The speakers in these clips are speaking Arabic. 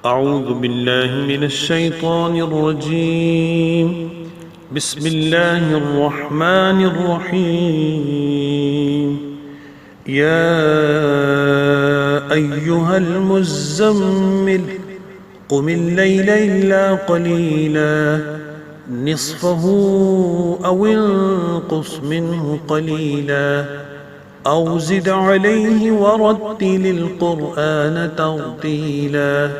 أعوذ بالله من الشيطان الرجيم. بسم الله الرحمن الرحيم. يا أيها المزمل قم الليل إلا قليلا نصفه أو انقص منه قليلا أو زد عليه ورتل القرآن ترتيلا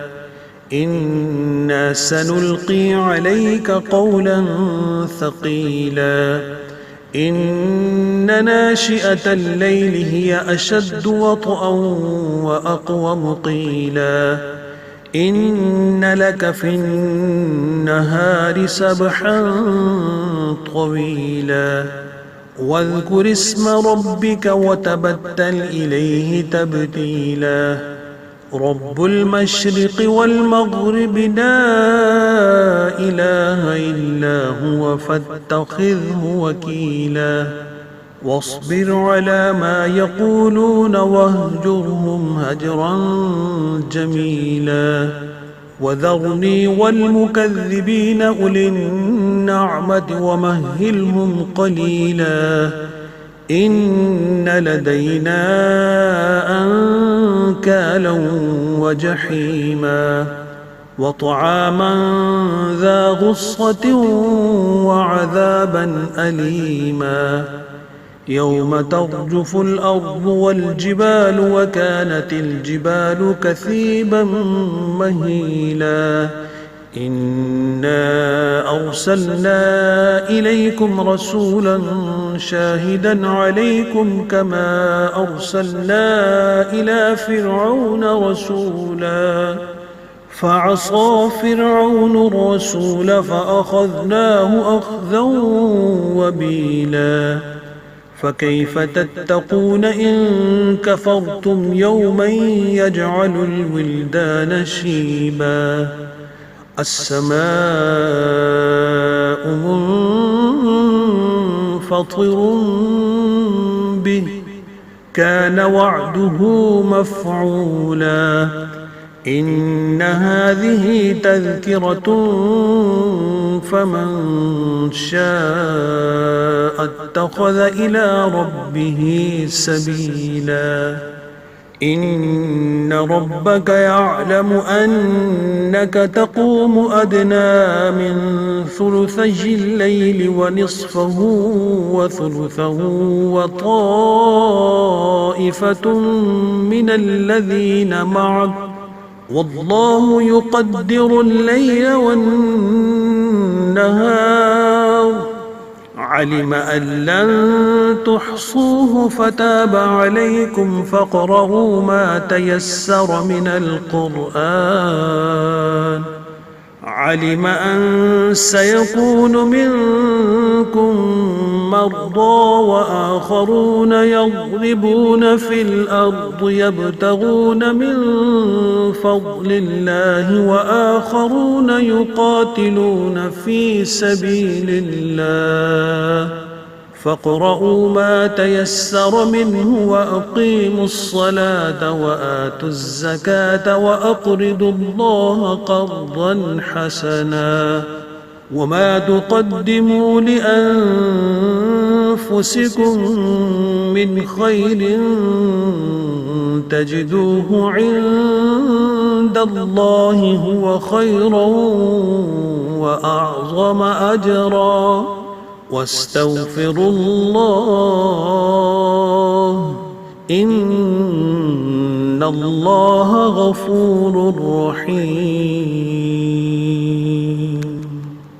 إنا سنلقي عليك قولا ثقيلا إن ناشئة الليل هي أشد وطئا وأقوم قيلا إن لك في النهار سبحا طويلا واذكر اسم ربك وتبتل إليه تبتيلا رب المشرق والمغرب لا إله إلا هو فاتخذه وكيلا واصبر على ما يقولون واهجرهم هجرا جميلا وذرني والمكذبين أولي النعمة ومهلهم قليلا إن لدينا أنكالا وجحيما وطعاما ذا غصة وعذابا أليما يوم ترجف الأرض والجبال وكانت الجبال كثيبا مهيلا إنا أرسلنا إليكم رسولا شاهدا عليكم كما أرسلنا إلى فرعون رسولا فعصى فرعون الرسول فأخذناه أخذا وبيلا فكيف تتقون إن كفرتم يوما يجعل الولدان شيبا السماء منفطر به كان وعده مفعولا إن هذه تذكرة فمن شاء اتخذ إلى ربه سبيلا إن ربك يعلم أنك تقوم أدنى من ثلثي الليل ونصفه وثلثه وطائفة من الذين معك والله يقدر الليل والنهار علم أن لن تحصوه فتاب عليكم فاقرؤوا ما تيسر من القرآن علم أن سيكون منكم مرضى وآخرون يضربون في الأرض يبتغون من فضل الله وآخرون يقاتلون في سبيل الله فاقرؤوا ما تيسر منه وأقيموا الصلاة وآتوا الزكاة وأقرضوا الله قرضا حسنا وما تقدموا لأنفسكم من خير تجدوه عند الله هو خيرا وأعظم أجرا واستغفروا الله إن الله غفور رحيم.